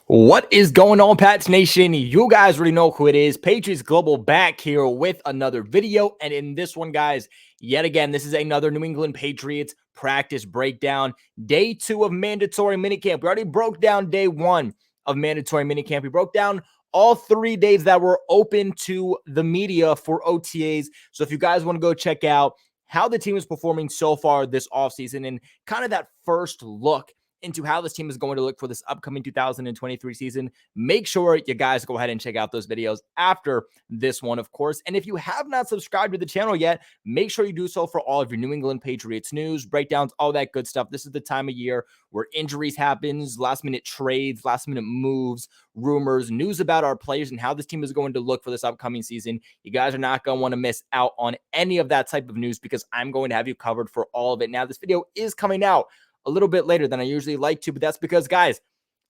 What is going on, Pats Nation? You guys already know who it is. Patriots Global back here with another video. And in this one, guys, yet again, this is another New England Patriots practice breakdown. Day 2 of mandatory minicamp. We already broke down day 1 of mandatory minicamp. We broke down all 3 days that were open to the media for OTAs. So if you guys want to go check out how the team is performing so far this offseason and kind of that first look into how this team is going to look for this upcoming 2023 season, make sure you guys go ahead and check out those videos after this one, of course. And if you have not subscribed to the channel yet, make sure you do so for all of your New England Patriots news, breakdowns, all that good stuff. This is the time of year where injuries happens, last minute trades, last minute moves, rumors, news about our players and how this team is going to look for this upcoming season. You guys are not going to want to miss out on any of that type of news because I'm going to have you covered for all of it. Now, this video is coming out a little bit later than I usually like to, but that's because, guys,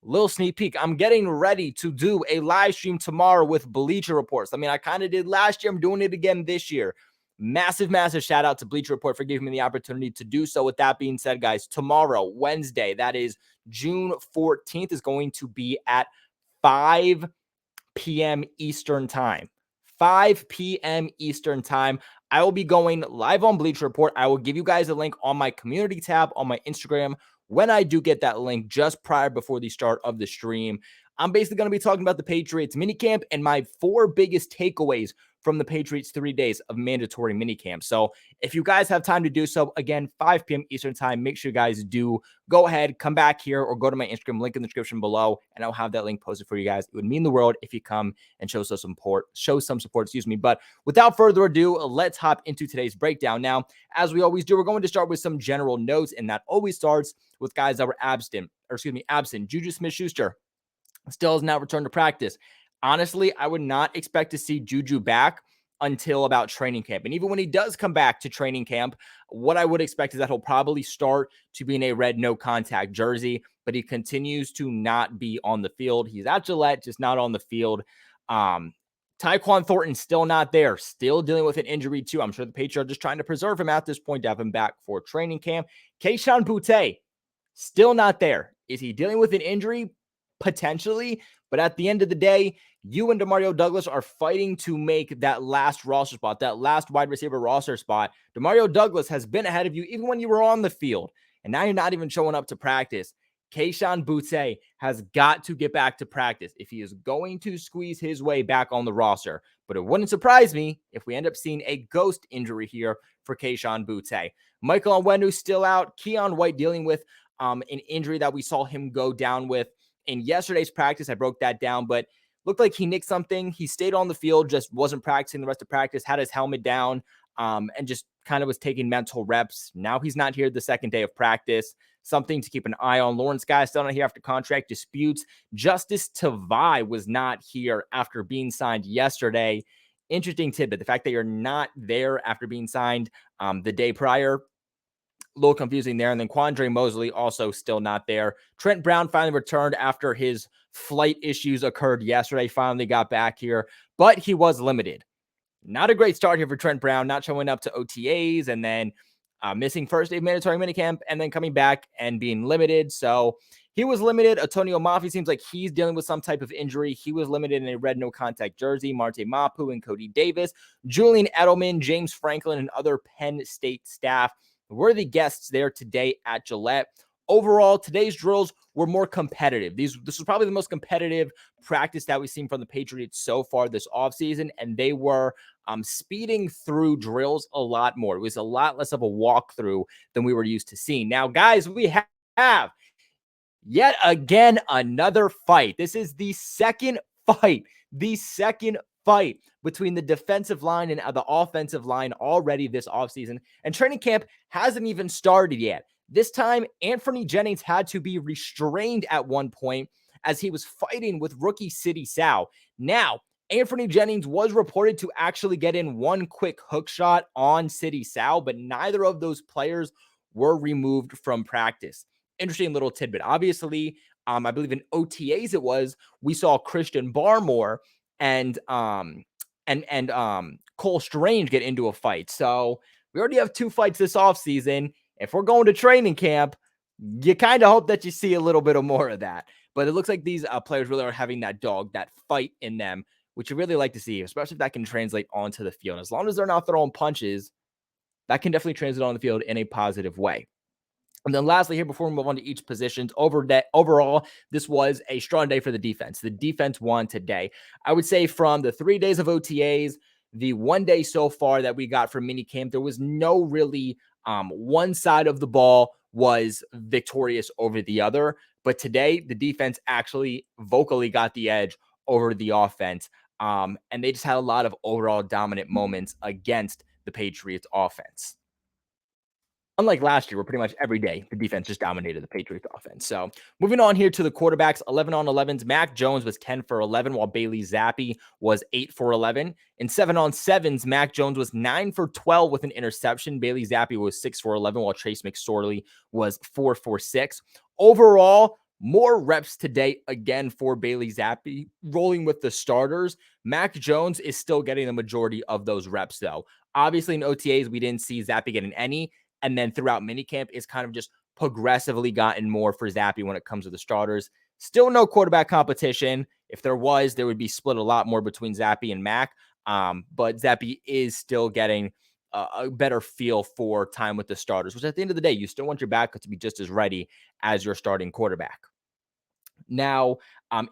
little sneak peek, I'm getting ready to do a live stream tomorrow with Bleacher Reports. I mean, I kind of did last year. I'm doing it again this year. Massive shout out to Bleacher Report for giving me the opportunity to do so. With that being said, guys, tomorrow, Wednesday, that is June 14th, is going to be at 5 p.m. Eastern time. 5 p.m. Eastern time. I will be going live on Bleacher Report. I will give you guys a link on my community tab on my Instagram when I do get that link just prior before the start of the stream. I'm basically going to be talking about the Patriots minicamp and my 4 biggest takeaways from the Patriots 3 days of mandatory minicamp. So if you guys have time to do so, again, 5 p.m. Eastern time, make sure you guys do go ahead, come back here or go to my Instagram, link in the description below, and I'll have that link posted for you guys. It would mean the world if you come and show some support, But without further ado, let's hop into today's breakdown. Now, as we always do, we're going to start with some general notes, and that always starts with guys that were absent. Juju Smith-Schuster still has not returned to practice. Honestly, I would not expect to see Juju back until about training camp. And even when he does come back to training camp, what I would expect is that he'll probably start to be in a red no contact jersey, but he continues to not be on the field. He's at Gillette, just not on the field. Tyquan Thornton still not there, still dealing with an injury too. I'm sure the Patriots are just trying to preserve him at this point to have him back for training camp. Kayshon Boutte, still not there. Is he dealing with an injury? Potentially, but at the end of the day, you and Demario Douglas are fighting to make that last roster spot, that last wide receiver roster spot. Demario Douglas has been ahead of you even when you were on the field, and now you're not even showing up to practice. Kayshon Boutte has got to get back to practice if he is going to squeeze his way back on the roster. But it wouldn't surprise me if we end up seeing a ghost injury here for Kayshon Boutte. Michael Onwenu still out. Keon White dealing with an injury that we saw him go down with in yesterday's practice. I broke that down, but looked like he nicked something. He stayed on the field, just wasn't practicing the rest of practice, had his helmet down, and just kind of was taking mental reps. Now he's not here the second day of practice. Something to keep an eye on. Lawrence Guy still not here after contract disputes. Justice Tavai was not here after being signed yesterday. Interesting tidbit. The fact that you're not there after being signed the day prior, a little confusing there. And then Quandre Mosley also still not there. Trent Brown finally returned after his flight issues occurred yesterday. Finally got back here, but he was limited. Not a great start here for Trent Brown, not showing up to OTAs and then missing first day of mandatory minicamp and then coming back and being limited. So he was limited. Antonio Mafi seems like he's dealing with some type of injury. He was limited in a red no contact jersey. Marte Mapu and Cody Davis, Julian Edelman, James Franklin, and other Penn State staff were the guests there today at Gillette. Overall, today's drills were more competitive. This was probably the most competitive practice that we've seen from the Patriots so far this offseason, and they were speeding through drills a lot more. It was a lot less of a walkthrough than we were used to seeing. Now, guys, we have yet again another fight. This is the second fight between the defensive line and the offensive line already this offseason, and training camp hasn't even started yet. This time, Anthony Jennings had to be restrained at one point as he was fighting with rookie City Sal. Now, Anthony Jennings was reported to actually get in one quick hook shot on City Sal, but neither of those players were removed from practice. Interesting little tidbit. Obviously, I believe in OTAs we saw Christian Barmore and Cole Strange get into a fight. So we already have 2 fights this offseason. If we're going to training camp, you kind of hope that you see a little bit of more of that. But it looks like these players really are having that dog, that fight in them, which you really like to see, especially if that can translate onto the field. As long as they're not throwing punches, that can definitely translate on the field in a positive way. And then lastly, here before we move on to each positions, overall, this was a strong day for the defense. The defense won today. I would say from the 3 days of OTAs, the 1 day so far that we got from minicamp, there was no really one side of the ball was victorious over the other. But today, the defense actually vocally got the edge over the offense. And they just had a lot of overall dominant moments against the Patriots offense. Unlike last year, where pretty much every day the defense just dominated the Patriots offense. So moving on here to the quarterbacks, 11 on 11s. Mac Jones was 10 for 11, while Bailey Zappi was 8 for 11. In 7 on 7s, Mac Jones was 9 for 12 with an interception. Bailey Zappi was 6 for 11, while Trace McSorley was 4 for 6. Overall, more reps today again for Bailey Zappi, rolling with the starters. Mac Jones is still getting the majority of those reps, though. Obviously, in OTAs, we didn't see Zappi getting any. And then throughout minicamp, it's kind of just progressively gotten more for Zappi when it comes to the starters. Still no quarterback competition. If there was, there would be split a lot more between Zappi and Mac. But Zappi is still getting a better feel for time with the starters, which at the end of the day, you still want your backup to be just as ready as your starting quarterback. Now,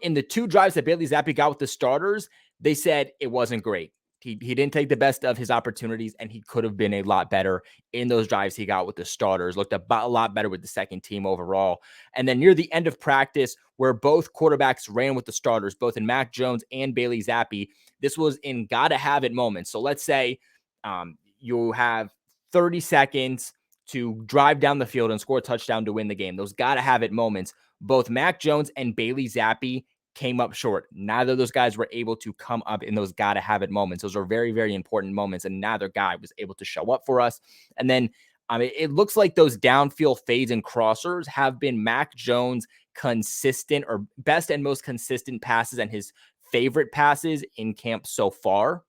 in the 2 drives that Bailey Zappi got with the starters, they said it wasn't great. He didn't take the best of his opportunities, and he could have been a lot better in those drives he got with the starters. Looked a lot better with the second team overall. And then near the end of practice, where both quarterbacks ran with the starters, both in Mac Jones and Bailey Zappi, this was in gotta have it moments. So let's say you have 30 seconds to drive down the field and score a touchdown to win the game. Those gotta have it moments. Both Mac Jones and Bailey Zappi came up short. Neither of those guys were able to come up in those gotta have it moments. Those are very, very important moments, and neither guy was able to show up for us. And then it looks like those downfield fades and crossers have been Mac Jones' consistent or best and most consistent passes and his favorite passes in camp so far.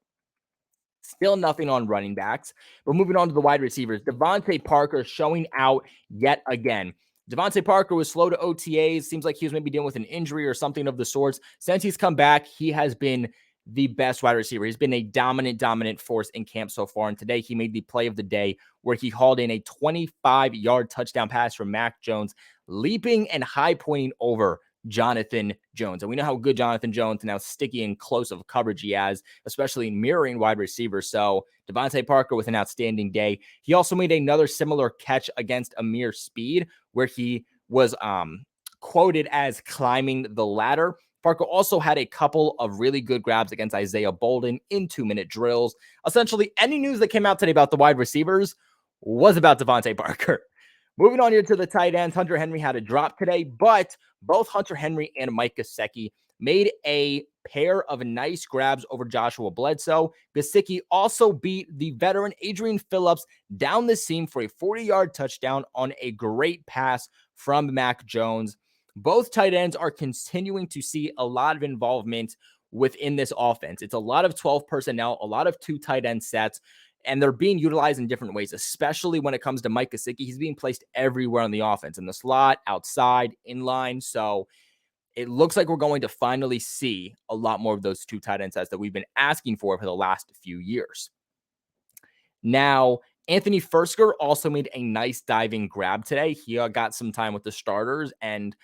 Still nothing on running backs. We're moving on to the wide receivers. Devontae Parker showing out yet again. Devontae Parker was slow to OTAs. Seems like he was maybe dealing with an injury or something of the sorts. Since he's come back, he has been the best wide receiver. He's been a dominant force in camp so far. And today he made the play of the day where he hauled in a 25-yard touchdown pass from Mac Jones, leaping and high pointing over Jonathan Jones. And we know how good Jonathan Jones and how sticky and close of coverage he has, especially mirroring wide receivers. So Devontae Parker with an outstanding day. He also made another similar catch against Amir Speed, where he was quoted as climbing the ladder. Parker also had a couple of really good grabs against Isaiah Bolden in 2-minute drills. Essentially, any news that came out today about the wide receivers was about Devontae Parker. Moving on here to the tight ends, Hunter Henry had a drop today, but both Hunter Henry and Mike Gesicki made a pair of nice grabs over Joshua Bledsoe. Gesicki also beat the veteran Adrian Phillips down the seam for a 40-yard touchdown on a great pass from Mac Jones. Both tight ends are continuing to see a lot of involvement within this offense. It's a lot of 12 personnel, a lot of 2 tight end sets, and they're being utilized in different ways, especially when it comes to Mike Gesicki. He's being placed everywhere on the offense, in the slot, outside, inline. So it looks like we're going to finally see a lot more of those 2 tight end sets that we've been asking for the last few years. Now, Anthony Fursker also made a nice diving grab today. He got some time with the starters and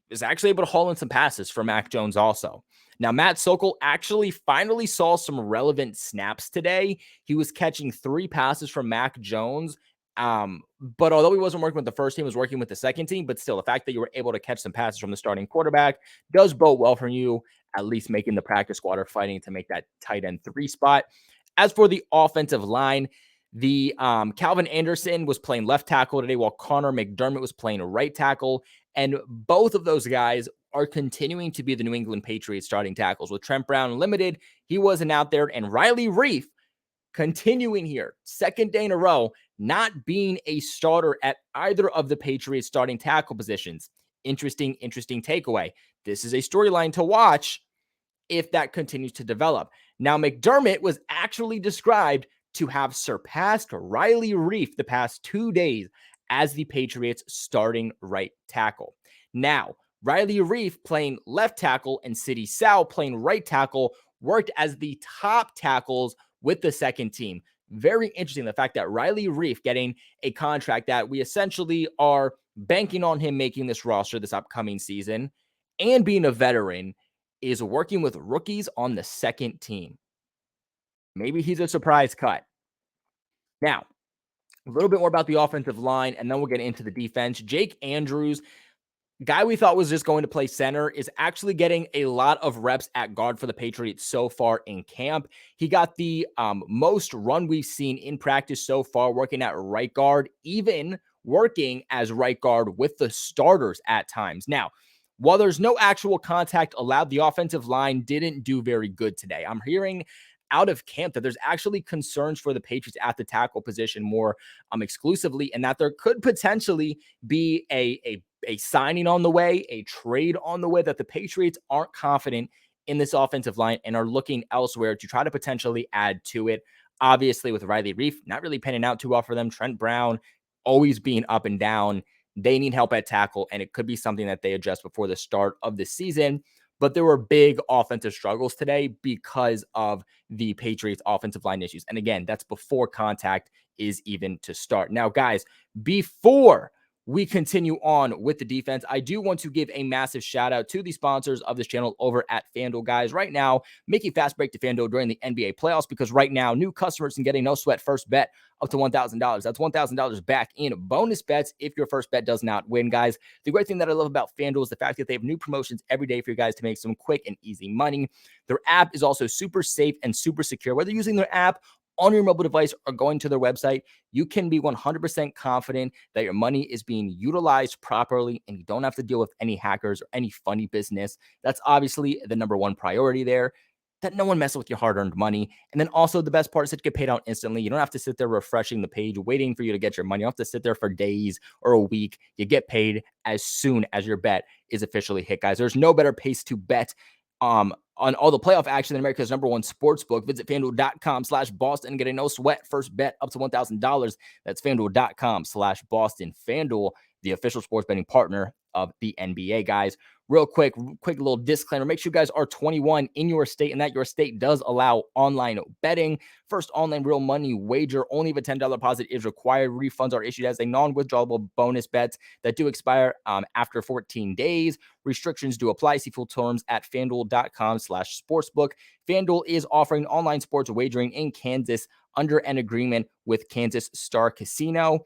is actually able to haul in some passes for Mac Jones also. Now, Matt Sokol actually finally saw some relevant snaps today. He was catching 3 passes from Mac Jones. But although he wasn't working with the first team, he was working with the second team. But still, the fact that you were able to catch some passes from the starting quarterback does bode well for you, at least making the practice squad or fighting to make that tight end 3 spot. As for the offensive line, the Calvin Anderson was playing left tackle today, while Connor McDermott was playing right tackle. And both of those guys are continuing to be the New England Patriots starting tackles. With Trent Brown limited, he wasn't out there. And Riley Reiff continuing here, 2nd day in a row, not being a starter at either of the Patriots starting tackle positions. Interesting takeaway. This is a storyline to watch if that continues to develop. Now, McDermott was actually described to have surpassed Riley Reiff the past 2 days as the Patriots starting right tackle. Now, Riley Reef playing left tackle and City Sal playing right tackle worked as the top tackles with the second team. Very interesting, the fact that Riley Reef getting a contract that we essentially are banking on him making this roster this upcoming season and being a veteran is working with rookies on the second team. Maybe he's a surprise cut. Now, a little bit more about the offensive line, and then we'll get into the defense. Jake Andrews, guy we thought was just going to play center, is actually getting a lot of reps at guard for the Patriots so far in camp. He got the most run we've seen in practice so far, working at right guard, even working as right guard with the starters at times. Now, while there's no actual contact allowed, the offensive line didn't do very good today. I'm hearing out of camp that there's actually concerns for the Patriots at the tackle position more exclusively, and that there could potentially be a signing on the way, a trade on the way, that the Patriots aren't confident in this offensive line and are looking elsewhere to try to potentially add to it. Obviously, with Riley Reef not really panning out too well for them, Trent Brown always being up and down. They need help at tackle, and it could be something that they address before the start of the season. But there were big offensive struggles today because of the Patriots' offensive line issues. And again, that's before contact is even to start. Now, guys, before we continue on with the defense, I do want to give a massive shout out to the sponsors of this channel over at FanDuel. Guys, right now, make a fast break to FanDuel during the NBA playoffs, because right now, new customers can get a no sweat first bet up to $1,000. That's $1,000 back in bonus bets if your first bet does not win, guys. The great thing that I love about FanDuel is the fact that they have new promotions every day for you guys to make some quick and easy money. Their app is also super safe and super secure. Whether you're using their app on your mobile device or going to their website, you can be 100% confident that your money is being utilized properly and you don't have to deal with any hackers or any funny business. That's obviously the number one priority there, that no one messes with your hard-earned money. And then also the best part is that you get paid out instantly. You don't have to sit there refreshing the page, waiting for you to get your money. You don't have to sit there for days or a week. You get paid as soon as your bet is officially hit, guys. There's no better pace to bet on all the playoff action in America's #1 sports book. Visit FanDuel.com/Boston and get a no sweat first bet up to $1,000. That's FanDuel.com/Boston. FanDuel, the official sports betting partner of the NBA, guys. Real quick little disclaimer. Make sure you guys are 21 in your state and that your state does allow online betting. First online real money wager, only if a $10 deposit is required. Refunds are issued as a non-withdrawable bonus bets that do expire after 14 days. Restrictions do apply. See full terms at FanDuel.com/sportsbook. FanDuel is offering online sports wagering in Kansas under an agreement with Kansas Star Casino.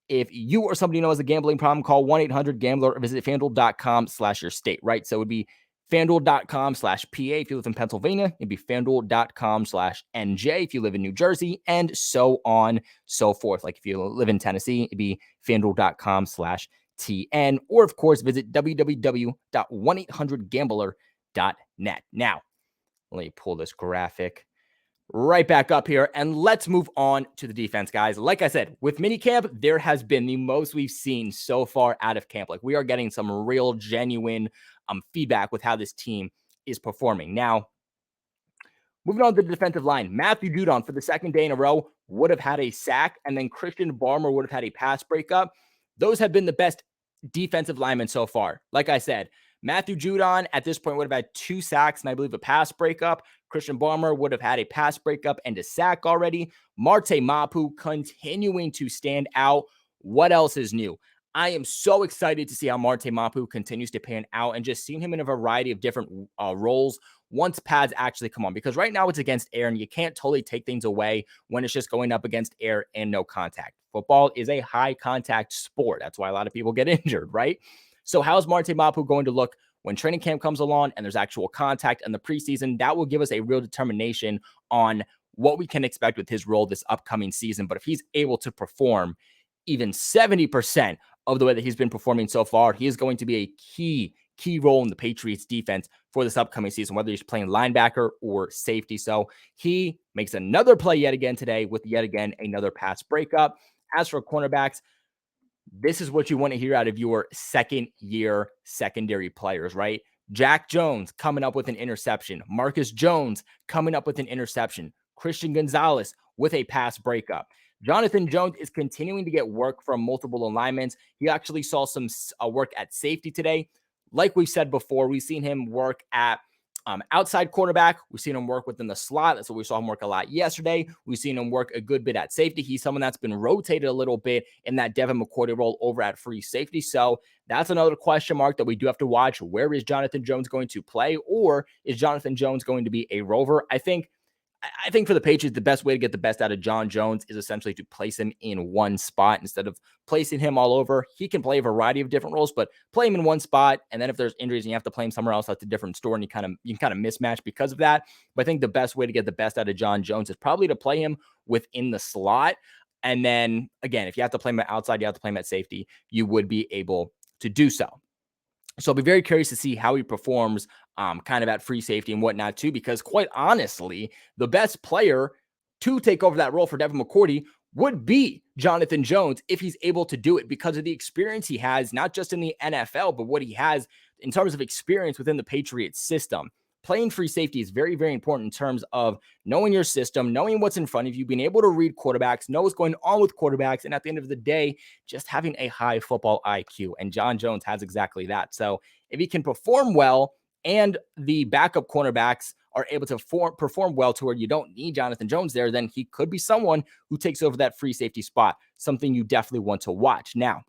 If you or somebody knows a gambling problem, call 1-800-GAMBLER or visit FanDuel.com/your state, right? So it would be FanDuel.com/PA if you live in Pennsylvania. It'd be FanDuel.com/NJ if you live in New Jersey, and so on, so forth. Like if you live in Tennessee, it'd be FanDuel.com/TN, or of course, visit www.1800gambler.net. Now, let me pull this graphic right back up here, and let's move on to the defense, guys. Like I said, with minicamp, there has been the most we've seen so far out of camp. Like, we are getting some real, genuine feedback with how this team is performing. Now, moving on to the defensive line, Matthew Judon for the second day in a row would have had a sack, and then Christian Barmore would have had a pass breakup. Those have been the best defensive linemen so far. Like I said, Matthew Judon at this point would have had 2 sacks and I believe a pass breakup. Christian Barmore would have had a pass breakup and a sack already. Marte Mapu continuing to stand out. What else is new? I am so excited to see how Marte Mapu continues to pan out and just seeing him in a variety of different roles once pads actually come on. Because right now it's against air and you can't totally take things away when it's just going up against air and no contact. Football is a high contact sport. That's why a lot of people get injured, right? So how's Marte Mapu going to look when training camp comes along and there's actual contact in the preseason? That will give us a real determination on what we can expect with his role this upcoming season. But if he's able to perform even 70% of the way that he's been performing so far, he is going to be a key role in the Patriots defense for this upcoming season, whether he's playing linebacker or safety. So he makes another play yet again today with yet again another pass breakup. As for cornerbacks, this is what you want to hear out of your second-year secondary players, right? Jack Jones coming up with an interception. Marcus Jones coming up with an interception. Christian Gonzalez with a pass breakup. Jonathan Jones is continuing to get work from multiple alignments. He actually saw some work at safety today. like we've said before, we've seen him work at outside quarterback. We've seen him work within the slot. That's what we saw him work a lot yesterday. We've seen him work a good bit at safety. He's someone that's been rotated a little bit in that Devin McCourty role over at free safety. So that's another question mark that we do have to watch. Where is Jonathan Jones going to play, or is Jonathan Jones going to be a rover? I think for the Patriots, the best way to get the best out of John Jones is essentially to place him in one spot instead of placing him all over. He can play a variety of different roles, but play him in one spot. And then if there's injuries and you have to play him somewhere else, that's a different story. And you can kind of mismatch because of that. But I think the best way to get the best out of John Jones is probably to play him within the slot. And then again, if you have to play him outside, you have to play him at safety, you would be able to do so. So I'll be very curious to see how he performs kind of at free safety and whatnot too, because quite honestly, the best player to take over that role for Devin McCourty would be Jonathan Jones if he's able to do it because of the experience he has, not just in the NFL, but what he has in terms of experience within the Patriots system. Playing free safety is very, very important in terms of knowing your system, knowing what's in front of you, being able to read quarterbacks, know what's going on with quarterbacks, and at the end of the day, just having a high football IQ. And John Jones has exactly that. So if he can perform well and the backup cornerbacks are able to perform well to where you don't need Jonathan Jones there, then he could be someone who takes over that free safety spot, something you definitely want to watch. Now,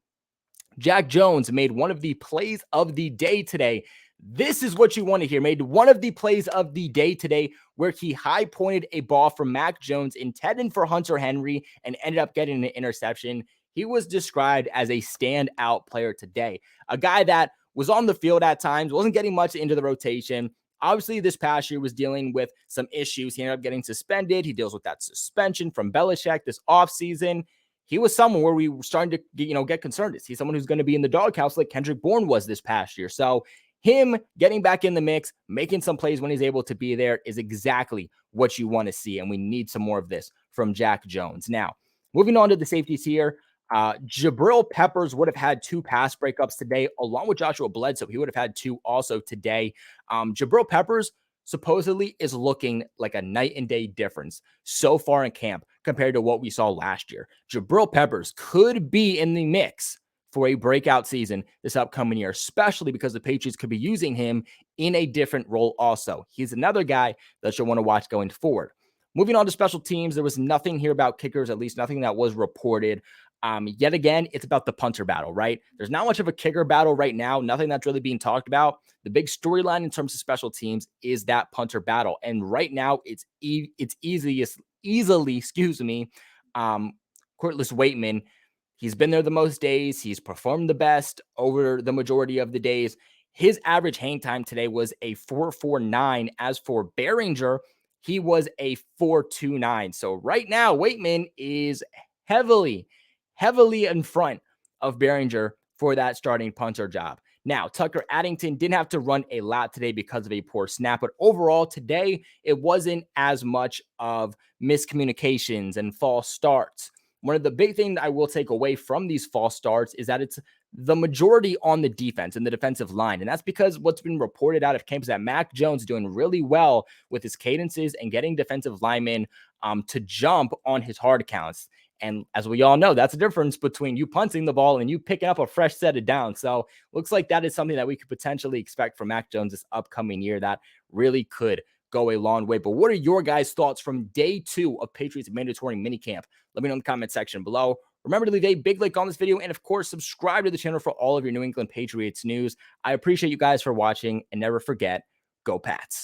Jack Jones made one of the plays of the day today. This is what you want to hear. Made one of the plays of the day today where he high pointed a ball from Mac Jones, intended for Hunter Henry, and ended up getting an interception. He was described as a standout player today, a guy that was on the field at times, wasn't getting much into the rotation. Obviously, this past year was dealing with some issues. He ended up getting suspended. He deals with that suspension from Belichick this offseason. He was someone where we were starting to get concerned. Is he someone who's going to be in the doghouse like Kendrick Bourne was this past year? So him getting back in the mix, making some plays when he's able to be there is exactly what you want to see. And we need some more of this from Jack Jones. Now, moving on to the safeties here. Jabril Peppers would have had 2 pass breakups today, along with Joshua Bledsoe. He would have had 2 also today. Jabril Peppers supposedly is looking like a night and day difference so far in camp compared to what we saw last year. Jabril Peppers could be in the mix for a breakout season this upcoming year, especially because the Patriots could be using him in a different role also. He's another guy that you'll want to watch going forward. Moving on to special teams, there was nothing here about kickers, at least nothing that was reported. Yet again, it's about the punter battle, right? There's not much of a kicker battle right now, nothing that's really being talked about. The big storyline in terms of special teams is that punter battle. And right now, it's easily, Cortlis Waitman. He's been there the most days. He's performed the best over the majority of the days. His average hang time today was a 4.49. As for Behringer, he was a 4.29. So right now, Waitman is heavily in front of Behringer for that starting punter job. Now, Tucker Addington didn't have to run a lot today because of a poor snap, but overall today, it wasn't as much of miscommunications and false starts. One of the big things I will take away from these false starts is that it's the majority on the defense and the defensive line. And that's because what's been reported out of camp is that Mac Jones doing really well with his cadences and getting defensive linemen to jump on his hard counts. And as we all know, that's a difference between you punting the ball and you picking up a fresh set of downs. So looks like that is something that we could potentially expect from Mac Jones this upcoming year that really could go a long way. But what are your guys' thoughts from day 2 of Patriots mandatory minicamp? Let me know in the comment section below. Remember to leave a big like on this video and, of course, subscribe to the channel for all of your New England Patriots news. I appreciate you guys for watching, and never forget, go Pats.